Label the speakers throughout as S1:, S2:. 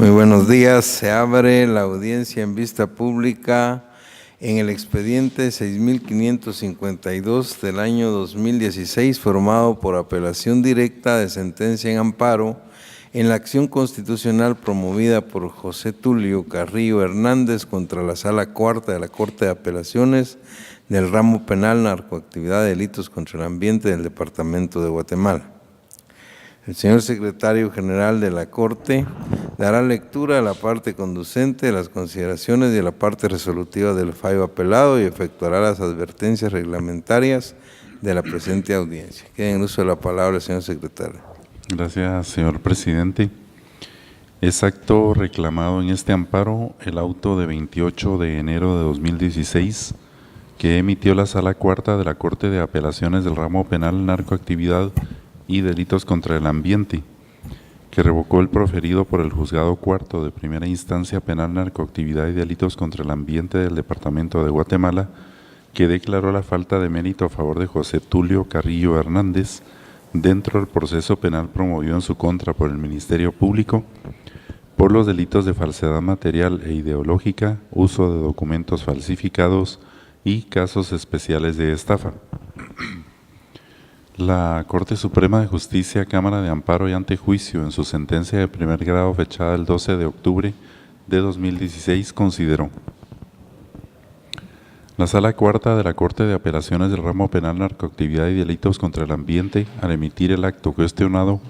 S1: Muy buenos días. Se abre la audiencia en vista pública en el expediente 6552 del año 2016, formado por apelación directa de sentencia en amparo en la acción constitucional promovida por José Tulio Carrillo Hernández contra la Sala Cuarta de la Corte de Apelaciones del ramo penal narcoactividad de delitos contra el ambiente del Departamento de Guatemala. El señor secretario general de la Corte dará lectura a la parte conducente de las consideraciones y a la parte resolutiva del fallo apelado y efectuará las advertencias reglamentarias de la presente audiencia. Queda en uso de la palabra el señor secretario.
S2: Gracias, señor presidente. Es acto reclamado en este amparo el auto de 28 de enero de 2016 que emitió la Sala Cuarta de la Corte de Apelaciones del ramo penal narcoactividad y delitos contra el ambiente, que revocó el proferido por el Juzgado Cuarto de Primera Instancia Penal Narcoactividad y Delitos contra el Ambiente del Departamento de Guatemala, que declaró la falta de mérito a favor de José Tulio Carrillo Hernández dentro del proceso penal promovido en su contra por el Ministerio Público por los delitos de falsedad material e ideológica, uso de documentos falsificados y casos especiales de estafa. La Corte Suprema de Justicia, Cámara de Amparo y Antejuicio, en su sentencia de primer grado fechada el 12 de octubre de 2016, consideró: la Sala Cuarta de la Corte de Apelaciones del ramo penal narcoactividad y delitos contra el ambiente, al emitir el acto cuestionado,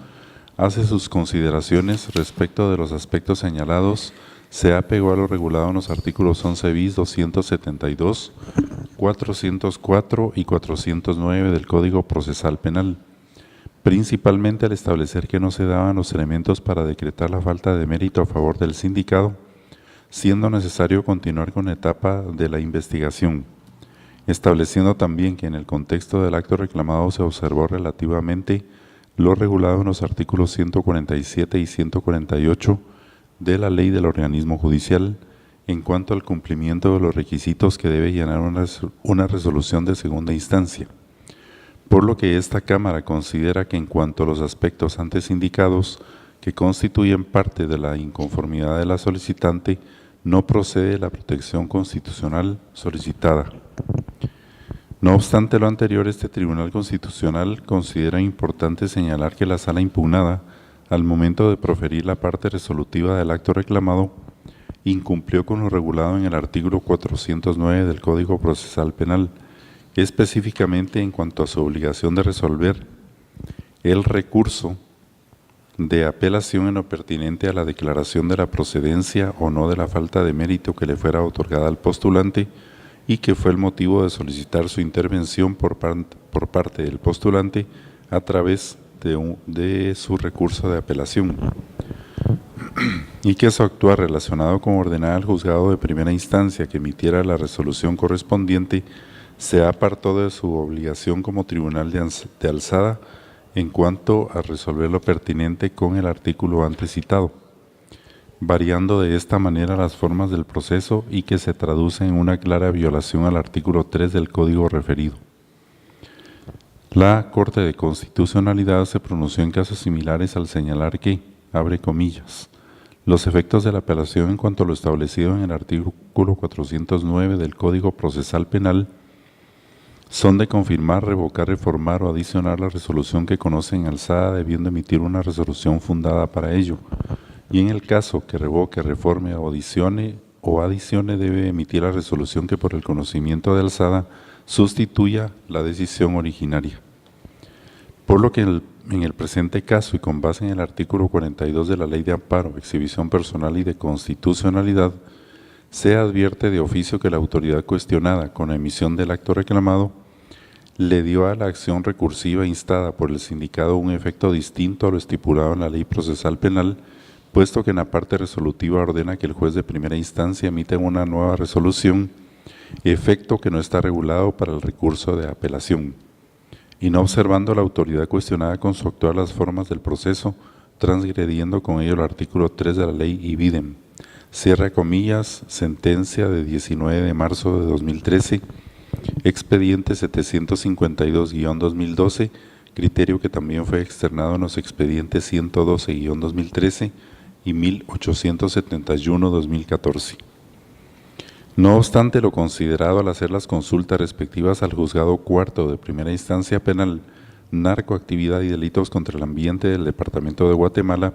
S2: hace sus consideraciones respecto de los aspectos señalados, se apegó a lo regulado en los artículos 11 bis, 272, 404 y 409 del Código Procesal Penal, principalmente al establecer que no se daban los elementos para decretar la falta de mérito a favor del sindicado, siendo necesario continuar con la etapa de la investigación, estableciendo también que en el contexto del acto reclamado se observó relativamente lo regulado en los artículos 147 y 148 de la Ley del Organismo Judicial en cuanto al cumplimiento de los requisitos que debe llenar una resolución de segunda instancia, por lo que esta Cámara considera que en cuanto a los aspectos antes indicados que constituyen parte de la inconformidad de la solicitante, no procede la protección constitucional solicitada. No obstante lo anterior, este Tribunal Constitucional considera importante señalar que la Sala impugnada, al momento de proferir la parte resolutiva del acto reclamado, incumplió con lo regulado en el artículo 409 del Código Procesal Penal, específicamente en cuanto a su obligación de resolver el recurso de apelación en lo pertinente a la declaración de la procedencia o no de la falta de mérito que le fuera otorgada al postulante y que fue el motivo de solicitar su intervención por parte del postulante a través de su recurso de apelación, y que su actuar relacionado con ordenar al juzgado de primera instancia que emitiera la resolución correspondiente se apartó de su obligación como tribunal de alzada en cuanto a resolver lo pertinente con el artículo antes citado, variando de esta manera las formas del proceso y que se traduce en una clara violación al artículo 3 del Código referido. La Corte de Constitucionalidad se pronunció en casos similares al señalar que, abre comillas, los efectos de la apelación en cuanto a lo establecido en el artículo 409 del Código Procesal Penal son de confirmar, revocar, reformar o adicionar la resolución que conoce en alzada, debiendo emitir una resolución fundada para ello, y en el caso que revoque, reforme o adicione debe emitir la resolución que por el conocimiento de alzada sustituya la decisión originaria. Por lo que en el presente caso y con base en el artículo 42 de la Ley de Amparo, Exhibición Personal y de Constitucionalidad, se advierte de oficio que la autoridad cuestionada con la emisión del acto reclamado le dio a la acción recursiva instada por el sindicado un efecto distinto a lo estipulado en la Ley Procesal Penal, puesto que en la parte resolutiva ordena que el juez de primera instancia emita una nueva resolución, efecto que no está regulado para el recurso de apelación, y no observando la autoridad cuestionada con su actuar las formas del proceso, transgrediendo con ello el artículo 3 de la ley ibidem. Cierra comillas, sentencia de 19 de marzo de 2013, expediente 752-2012, criterio que también fue externado en los expedientes 112-2013 y 1871-2014. No obstante lo considerado al hacer las consultas respectivas al Juzgado Cuarto de Primera Instancia Penal, Narcoactividad y Delitos contra el Ambiente del Departamento de Guatemala,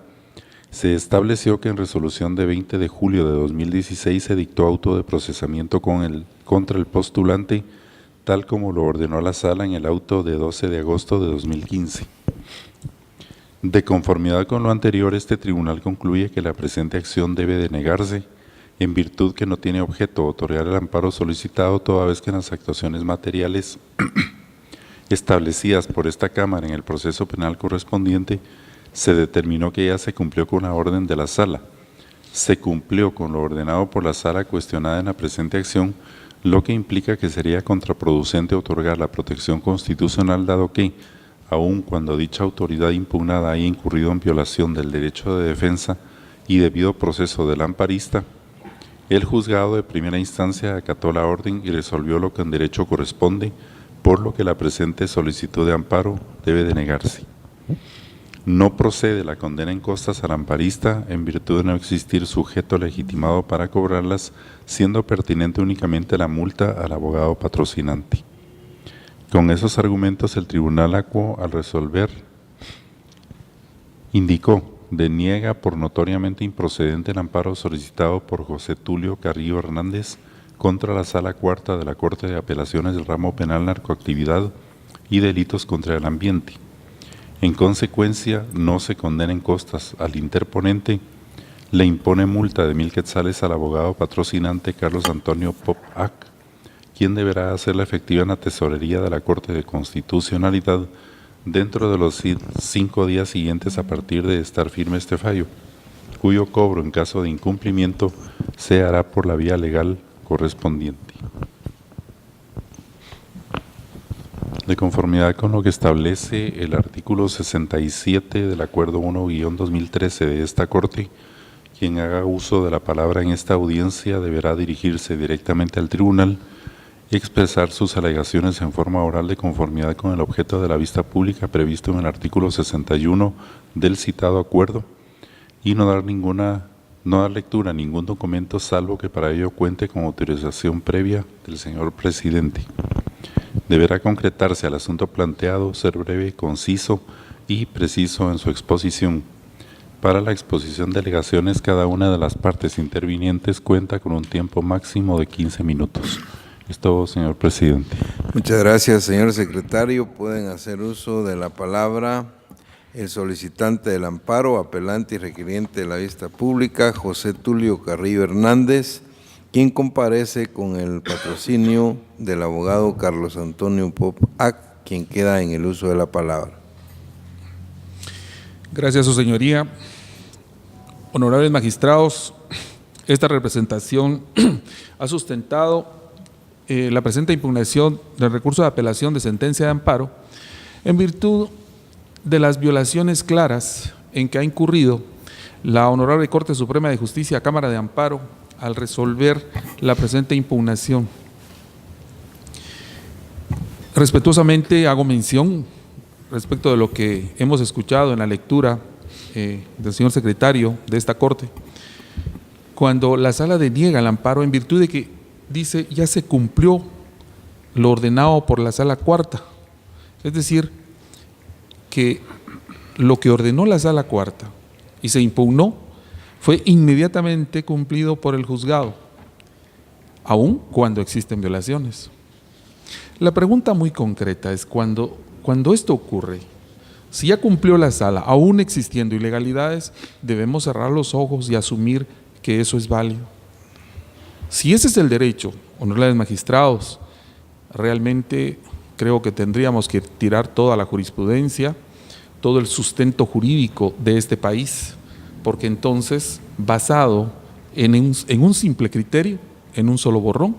S2: se estableció que en resolución de 20 de julio de 2016 se dictó auto de procesamiento contra el postulante, tal como lo ordenó la Sala en el auto de 12 de agosto de 2015. De conformidad con lo anterior, este tribunal concluye que la presente acción debe denegarse, en virtud que no tiene objeto otorgar el amparo solicitado, toda vez que en las actuaciones materiales establecidas por esta Cámara en el proceso penal correspondiente, se determinó que ya se cumplió con la orden de la Sala. Se cumplió con lo ordenado por la Sala cuestionada en la presente acción, lo que implica que sería contraproducente otorgar la protección constitucional, dado que, aun cuando dicha autoridad impugnada haya incurrido en violación del derecho de defensa y debido proceso del amparista, el juzgado de primera instancia acató la orden y resolvió lo que en derecho corresponde, por lo que la presente solicitud de amparo debe denegarse. No procede la condena en costas al amparista en virtud de no existir sujeto legitimado para cobrarlas, siendo pertinente únicamente la multa al abogado patrocinante. Con esos argumentos, el tribunal acuó al resolver, indicó, deniega por notoriamente improcedente el amparo solicitado por José Tulio Carrillo Hernández contra la Sala Cuarta de la Corte de Apelaciones del Ramo Penal Narcoactividad y Delitos contra el Ambiente. En consecuencia, no se condena en costas al interponente, le impone multa de 1,000 quetzales al abogado patrocinante Carlos Antonio Pop Ac, quien deberá hacerla efectiva en la tesorería de la Corte de Constitucionalidad dentro de los 5 días siguientes a partir de estar firme este fallo, cuyo cobro en caso de incumplimiento se hará por la vía legal correspondiente. De conformidad con lo que establece el artículo 67 del Acuerdo 1-2013 de esta Corte, quien haga uso de la palabra en esta audiencia deberá dirigirse directamente al tribunal y expresar sus alegaciones en forma oral de conformidad con el objeto de la vista pública previsto en el artículo 61 del citado acuerdo y no dar lectura a ningún documento salvo que para ello cuente con autorización previa del señor presidente. Deberá concretarse al asunto planteado, ser breve, conciso y preciso en su exposición. Para la exposición de alegaciones, cada una de las partes intervinientes cuenta con un tiempo máximo de 15 minutos. Es todo, señor presidente.
S1: Muchas gracias, señor secretario. Pueden hacer uso de la palabra el solicitante del amparo, apelante y requiriente de la vista pública, José Tulio Carrillo Hernández, quien comparece con el patrocinio del abogado Carlos Antonio Pop Ac, quien queda en el uso de la palabra.
S3: Gracias, su señoría. Honorables magistrados, esta representación ha sustentado la presente impugnación del recurso de apelación de sentencia de amparo en virtud de las violaciones claras en que ha incurrido la Honorable Corte Suprema de Justicia, Cámara de Amparo, al resolver la presente impugnación. Respetuosamente hago mención respecto de lo que hemos escuchado en la lectura del señor secretario de esta Corte, cuando la Sala deniega el amparo en virtud de que dice ya se cumplió lo ordenado por la Sala Cuarta, es decir, que lo que ordenó la Sala Cuarta y se impugnó fue inmediatamente cumplido por el juzgado, aun cuando existen violaciones. La pregunta muy concreta es cuando esto ocurre, si ya cumplió la Sala, aún existiendo ilegalidades, debemos cerrar los ojos y asumir que eso es válido. Si ese es el derecho, honorables magistrados, realmente creo que tendríamos que tirar toda la jurisprudencia, todo el sustento jurídico de este país, porque entonces, basado en un simple criterio, en un solo borrón,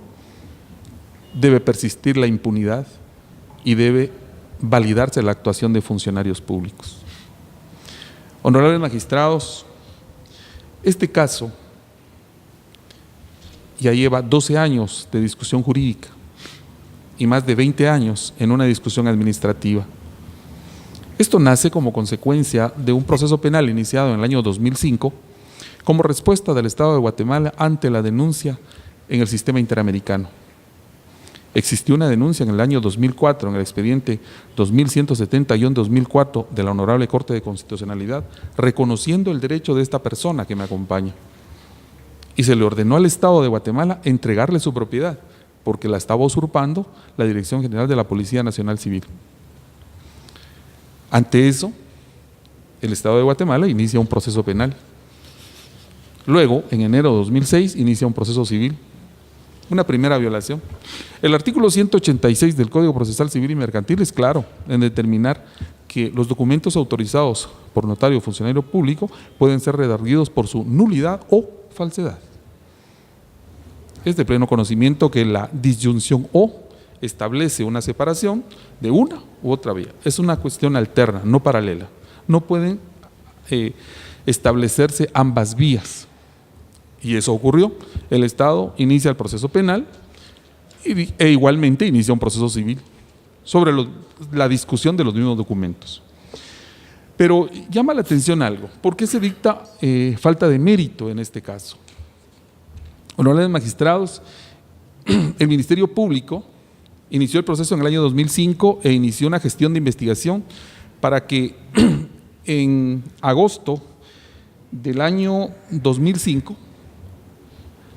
S3: debe persistir la impunidad y debe validarse la actuación de funcionarios públicos. Honorables magistrados, este caso ya lleva 12 años de discusión jurídica y más de 20 años en una discusión administrativa. Esto nace como consecuencia de un proceso penal iniciado en el año 2005 como respuesta del Estado de Guatemala ante la denuncia en el sistema interamericano. Existió una denuncia en el año 2004, en el expediente 2170-2004 de la Honorable Corte de Constitucionalidad, reconociendo el derecho de esta persona que me acompaña. Y se le ordenó al Estado de Guatemala entregarle su propiedad, porque la estaba usurpando la Dirección General de la Policía Nacional Civil. Ante eso, el Estado de Guatemala inicia un proceso penal. Luego, en enero de 2006, inicia un proceso civil, una primera violación. El artículo 186 del Código Procesal Civil y Mercantil es claro en determinar que los documentos autorizados por notario o funcionario público pueden ser redarguidos por su nulidad o falsedad. Es de pleno conocimiento que la disyunción o establece una separación de una u otra vía. Es una cuestión alterna, no paralela. No pueden establecerse ambas vías. Y eso ocurrió. El Estado inicia el proceso penal e igualmente inicia un proceso civil sobre la discusión de los mismos documentos. Pero llama la atención algo. ¿Por qué se dicta falta de mérito en este caso? Honorables magistrados, el Ministerio Público inició el proceso en el año 2005 e inició una gestión de investigación para que en agosto del año 2005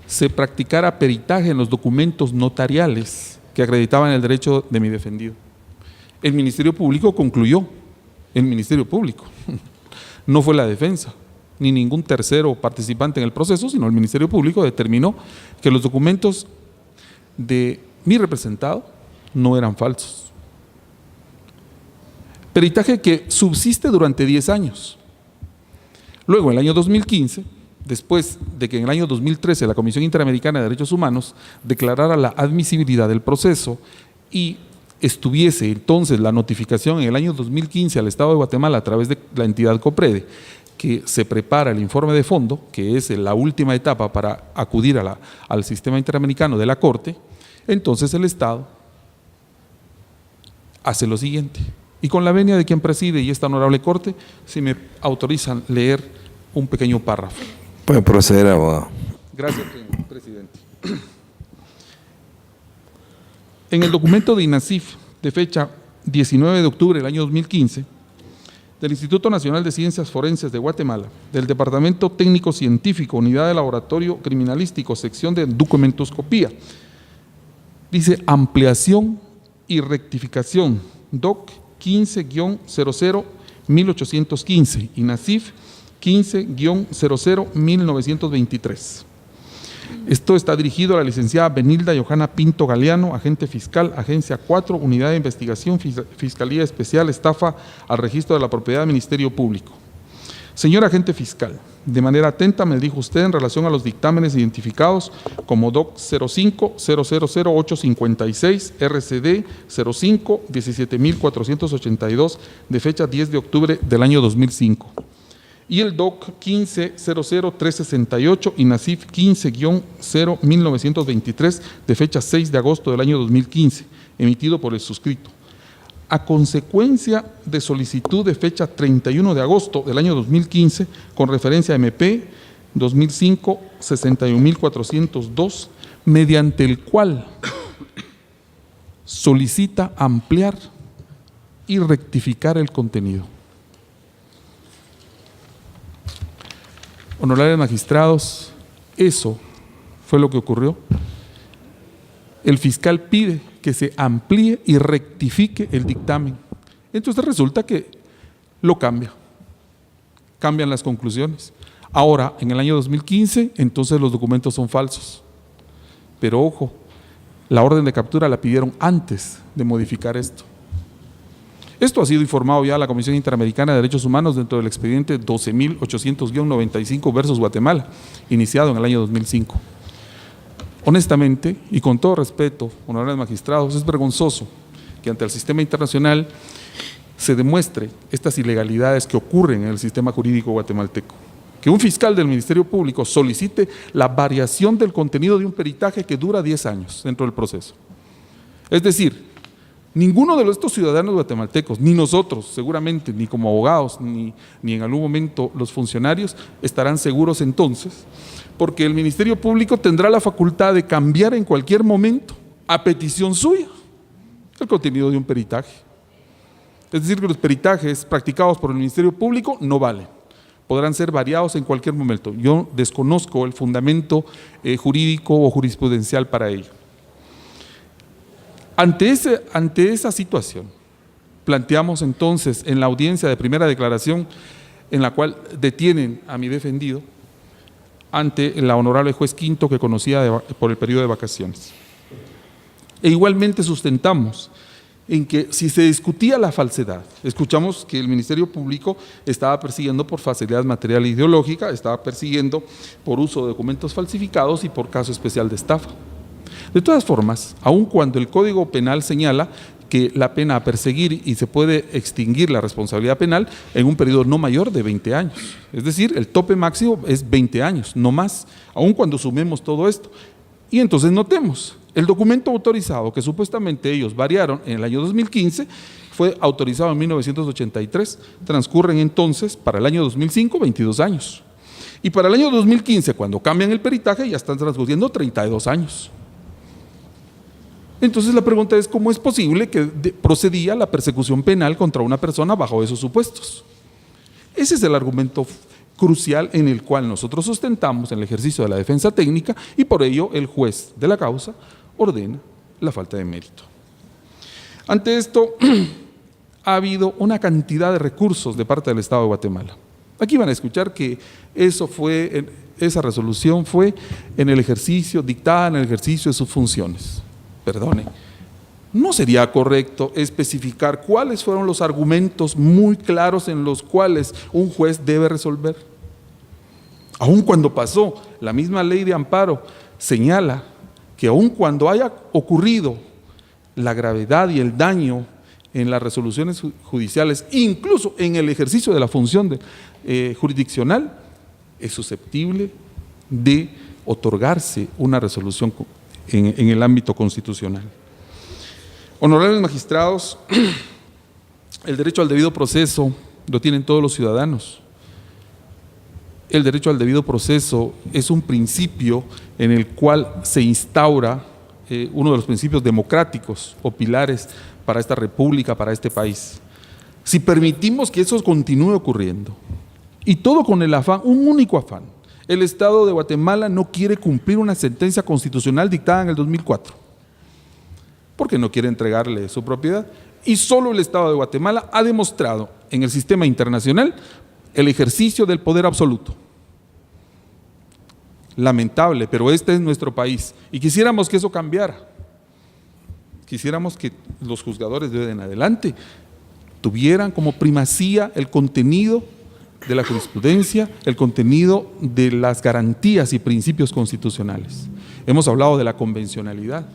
S3: se practicara peritaje en los documentos notariales que acreditaban el derecho de mi defendido. El Ministerio Público concluyó, el Ministerio Público, no fue la defensa, ni ningún tercero participante en el proceso, sino el Ministerio Público determinó que los documentos de mi representado no eran falsos. Peritaje que subsiste durante 10 años. Luego, en el año 2015, después de que en el año 2013 la Comisión Interamericana de Derechos Humanos declarara la admisibilidad del proceso y estuviese entonces la notificación en el año 2015 al Estado de Guatemala a través de la entidad COPREDE, que se prepara el informe de fondo, que es la última etapa para acudir al sistema interamericano de la Corte, entonces el Estado hace lo siguiente. Y con la venia de quien preside y esta honorable Corte, si me autorizan leer un pequeño párrafo.
S1: Puede proceder, abogado.
S3: Gracias, presidente. En el documento de INACIF de fecha 19 de octubre del año 2015, del Instituto Nacional de Ciencias Forenses de Guatemala, del Departamento Técnico Científico, Unidad de Laboratorio Criminalístico, sección de documentoscopía, dice ampliación y rectificación, DOC 15-00-1815, INACIF 15-00-1923. Esto está dirigido a la licenciada Benilda Johanna Pinto Galeano, agente fiscal, Agencia 4, Unidad de Investigación, Fiscalía Especial, Estafa al Registro de la Propiedad del Ministerio Público. Señor agente fiscal, de manera atenta me dijo usted en relación a los dictámenes identificados como DOC 05-000856, RCD 05-17482, de fecha 10 de octubre del año 2005. Y el DOC 15-00-368 y NACIF 15-0-1923 de fecha 6 de agosto del año 2015, emitido por el suscrito. A consecuencia de solicitud de fecha 31 de agosto del año 2015, con referencia a MP 2005-61402, mediante el cual solicita ampliar y rectificar el contenido. Honorables magistrados, eso fue lo que ocurrió. El fiscal pide que se amplíe y rectifique el dictamen. Entonces resulta que lo cambian las conclusiones. Ahora, en el año 2015, entonces los documentos son falsos. Pero ojo, la orden de captura la pidieron antes de modificar esto. Esto ha sido informado ya a la Comisión Interamericana de Derechos Humanos dentro del expediente 12.800-95 versus Guatemala, iniciado en el año 2005. Honestamente, y con todo respeto, honorables magistrados, es vergonzoso que ante el sistema internacional se demuestre estas ilegalidades que ocurren en el sistema jurídico guatemalteco. Que un fiscal del Ministerio Público solicite la variación del contenido de un peritaje que dura 10 años dentro del proceso. Es decir, Ninguno de estos ciudadanos guatemaltecos, ni nosotros seguramente, ni como abogados, ni en algún momento los funcionarios, estarán seguros entonces, porque el Ministerio Público tendrá la facultad de cambiar en cualquier momento, a petición suya, el contenido de un peritaje. Es decir, que los peritajes practicados por el Ministerio Público no valen, podrán ser variados en cualquier momento. Yo desconozco el fundamento jurídico o jurisprudencial para ello. Ante esa situación, planteamos entonces en la audiencia de primera declaración, en la cual detienen a mi defendido, ante la honorable juez Quinto, que conocía por el periodo de vacaciones. E igualmente sustentamos en que si se discutía la falsedad, escuchamos que el Ministerio Público estaba persiguiendo por falsedad material e ideológica, estaba persiguiendo por uso de documentos falsificados y por caso especial de estafa. De todas formas, aun cuando el Código Penal señala que la pena a perseguir y se puede extinguir la responsabilidad penal en un periodo no mayor de 20 años. Es decir, el tope máximo es 20 años, no más, aun cuando sumemos todo esto. Y entonces notemos, el documento autorizado que supuestamente ellos variaron en el año 2015 fue autorizado en 1983, transcurren entonces para el año 2005 22 años. Y para el año 2015, cuando cambian el peritaje, ya están transcurriendo 32 años. Entonces la pregunta es, ¿cómo es posible que procedía la persecución penal contra una persona bajo esos supuestos? Ese es el argumento crucial en el cual nosotros sustentamos en el ejercicio de la defensa técnica y por ello el juez de la causa ordena la falta de mérito. Ante esto, ha habido una cantidad de recursos de parte del Estado de Guatemala. Aquí van a escuchar que esa resolución fue dictada en el ejercicio de sus funciones. Perdone, ¿no sería correcto especificar cuáles fueron los argumentos muy claros en los cuales un juez debe resolver? Aun cuando pasó, la misma ley de amparo señala que aun cuando haya ocurrido la gravedad y el daño en las resoluciones judiciales, incluso en el ejercicio de la función jurisdiccional, es susceptible de otorgarse una resolución en el ámbito constitucional. Honorables magistrados, el derecho al debido proceso lo tienen todos los ciudadanos. El derecho al debido proceso es un principio en el cual se instaura uno de los principios democráticos o pilares para esta república, para este país. Si permitimos que eso continúe ocurriendo, y todo con el afán, un único afán, el Estado de Guatemala no quiere cumplir una sentencia constitucional dictada en el 2004, porque no quiere entregarle su propiedad, y solo el Estado de Guatemala ha demostrado en el sistema internacional el ejercicio del poder absoluto. Lamentable, pero este es nuestro país, y quisiéramos que eso cambiara. Quisiéramos que los juzgadores de hoy en adelante tuvieran como primacía el contenido de la jurisprudencia, el contenido de las garantías y principios constitucionales. Hemos hablado de la convencionalidad,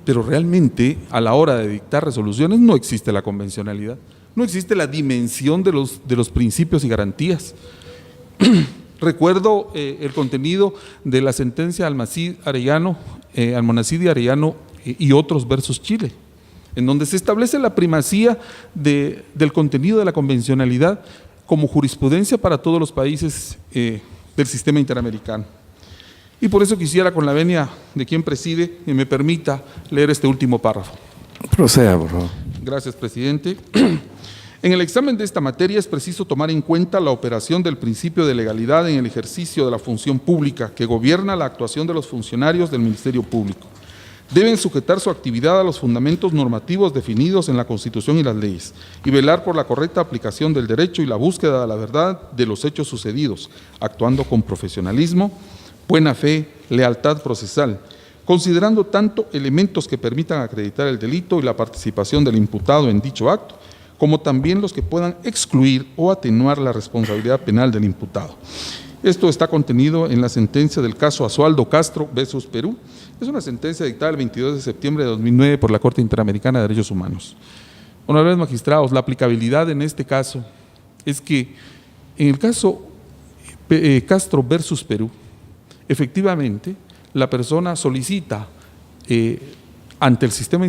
S3: pero realmente a la hora de dictar resoluciones no existe la convencionalidad, no existe la dimensión de los principios y garantías. Recuerdo el contenido de la sentencia Almonacid y Arellano y otros versus Chile, en donde se establece la primacía del contenido de la convencionalidad como jurisprudencia para todos los países del sistema interamericano. Y por eso quisiera, con la venia de quien preside, que me permita leer este último párrafo.
S1: Proceda, por favor.
S3: Gracias, presidente. En el examen de esta materia es preciso tomar en cuenta la operación del principio de legalidad en el ejercicio de la función pública que gobierna la actuación de los funcionarios del Ministerio Público. Deben sujetar su actividad a los fundamentos normativos definidos en la Constitución y las leyes y velar por la correcta aplicación del derecho y la búsqueda de la verdad de los hechos sucedidos, actuando con profesionalismo, buena fe, lealtad procesal, considerando tanto elementos que permitan acreditar el delito y la participación del imputado en dicho acto, como también los que puedan excluir o atenuar la responsabilidad penal del imputado. Esto está contenido en la sentencia del caso Asualdo Castro versus Perú. Es una sentencia dictada el 22 de septiembre de 2009 por la Corte Interamericana de Derechos Humanos. Honorables magistrados, la aplicabilidad en este caso es que en el caso Castro versus Perú, efectivamente, la persona solicita ante el sistema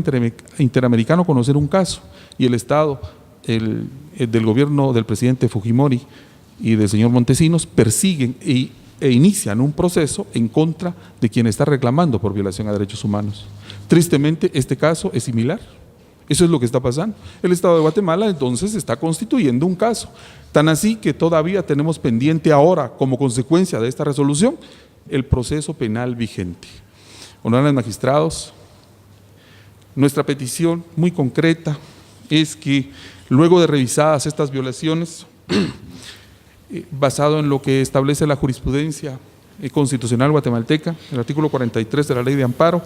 S3: interamericano conocer un caso y el Estado, el del gobierno del presidente Fujimori y del señor Montesinos persiguen e inician un proceso en contra de quien está reclamando por violación a derechos humanos. Tristemente, este caso es similar. Eso es lo que está pasando. El Estado de Guatemala entonces está constituyendo un caso, tan así que todavía tenemos pendiente ahora, como consecuencia de esta resolución, el proceso penal vigente. Honorables magistrados, nuestra petición muy concreta es que luego de revisadas estas violaciones, basado en lo que establece la jurisprudencia constitucional guatemalteca, el artículo 43 de la Ley de Amparo,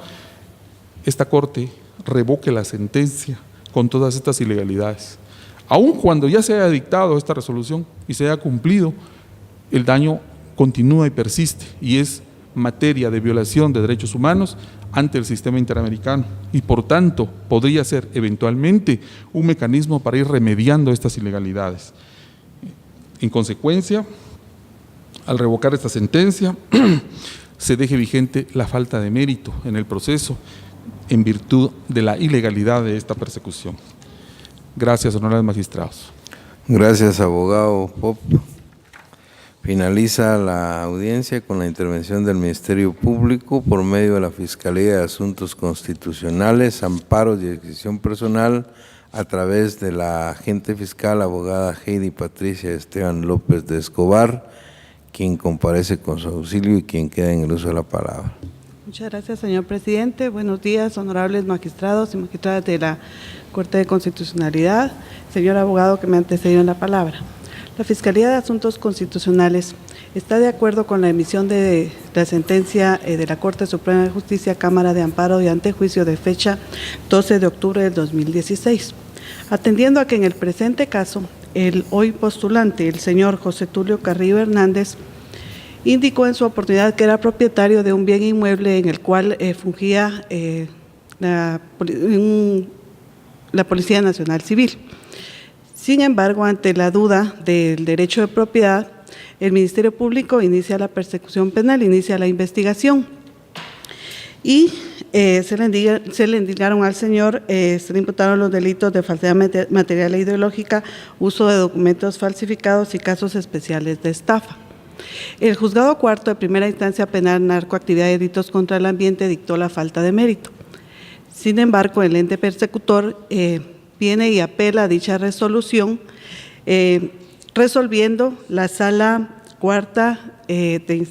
S3: esta Corte revoque la sentencia con todas estas ilegalidades. Aun cuando ya se haya dictado esta resolución y se haya cumplido, el daño continúa y persiste y es materia de violación de derechos humanos ante el sistema interamericano y por tanto podría ser eventualmente un mecanismo para ir remediando estas ilegalidades. En consecuencia, al revocar esta sentencia, se deje vigente la falta de mérito en el proceso en virtud de la ilegalidad de esta persecución. Gracias, honorables magistrados.
S1: Gracias, abogado Pop. Finaliza la audiencia con la intervención del Ministerio Público por medio de la Fiscalía de Asuntos Constitucionales, Amparos y Adquisición Personal a través de la agente fiscal, abogada Heidi Patricia Esteban López de Escobar, quien comparece con su auxilio y quien queda en el uso de la palabra.
S4: Muchas gracias, señor presidente. Buenos días, honorables magistrados y magistradas de la Corte de Constitucionalidad, señor abogado que me ha antecedido en la palabra. La Fiscalía de Asuntos Constitucionales está de acuerdo con la emisión de la sentencia de la Corte Suprema de Justicia, Cámara de Amparo y Antejuicio de fecha 12 de octubre del 2016, atendiendo a que en el presente caso, el hoy postulante, el señor José Tulio Carrillo Hernández, indicó en su oportunidad que era propietario de un bien inmueble en el cual fungía la Policía Nacional Civil. Sin embargo, ante la duda del derecho de propiedad, el Ministerio Público inicia la persecución penal, inicia la investigación y se le indicaron al señor, se le imputaron los delitos de falsedad material e ideológica, uso de documentos falsificados y casos especiales de estafa. El Juzgado Cuarto de Primera Instancia Penal, Narcoactividad y Delitos contra el Ambiente dictó la falta de mérito. Sin embargo, el ente persecutor viene y apela a dicha resolución, resolviendo la Sala Cuarta de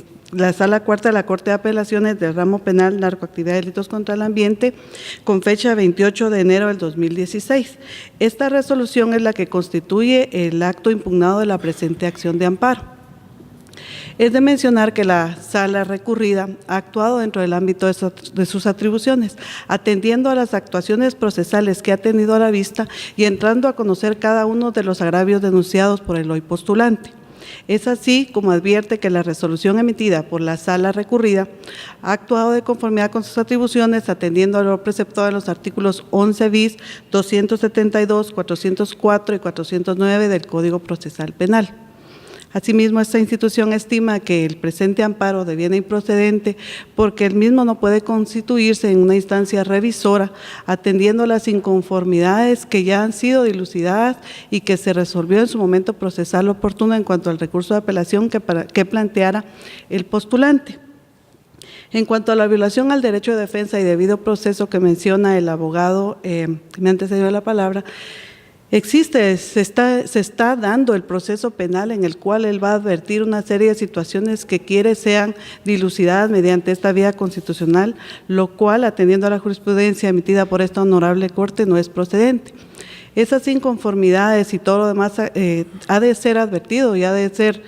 S4: la Corte de Apelaciones del Ramo Penal, Narcoactividad y Delitos contra el Ambiente, con fecha 28 de enero del 2016. Esta resolución es la que constituye el acto impugnado de la presente acción de amparo. Es de mencionar que la sala recurrida ha actuado dentro del ámbito de sus atribuciones, atendiendo a las actuaciones procesales que ha tenido a la vista y entrando a conocer cada uno de los agravios denunciados por el hoy postulante. Es así como advierte que la resolución emitida por la sala recurrida ha actuado de conformidad con sus atribuciones, atendiendo a lo preceptado en los artículos 11 bis, 272, 404 y 409 del Código Procesal Penal. Asimismo, esta institución estima que el presente amparo deviene improcedente porque el mismo no puede constituirse en una instancia revisora, atendiendo a las inconformidades que ya han sido dilucidadas y que se resolvió en su momento procesal oportuno en cuanto al recurso de apelación que planteara el postulante. En cuanto a la violación al derecho de defensa y debido proceso que menciona el abogado que me ha antecedido la palabra, se está dando el proceso penal en el cual él va a advertir una serie de situaciones que quiere sean dilucidadas mediante esta vía constitucional, lo cual, atendiendo a la jurisprudencia emitida por esta honorable Corte, no es procedente. Esas inconformidades y todo lo demás ha de ser advertido y ha de ser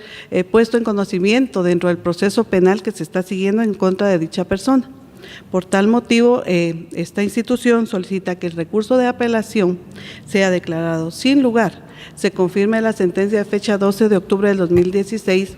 S4: puesto en conocimiento dentro del proceso penal que se está siguiendo en contra de dicha persona. Por tal motivo, esta institución solicita que el recurso de apelación sea declarado sin lugar, se confirme la sentencia de fecha 12 de octubre del 2016,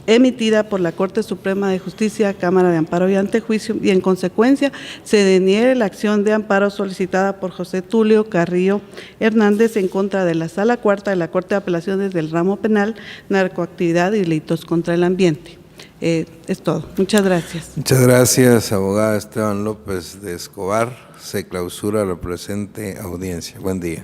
S4: emitida por la Corte Suprema de Justicia, Cámara de Amparo y Antejuicio, y en consecuencia se deniegue la acción de amparo solicitada por José Tulio Carrillo Hernández en contra de la Sala Cuarta de la Corte de Apelaciones del Ramo Penal, Narcoactividad y Delitos contra el Ambiente. Es todo. Muchas gracias.
S1: Muchas gracias, abogada Esteban López de Escobar. Se clausura la presente audiencia. Buen día.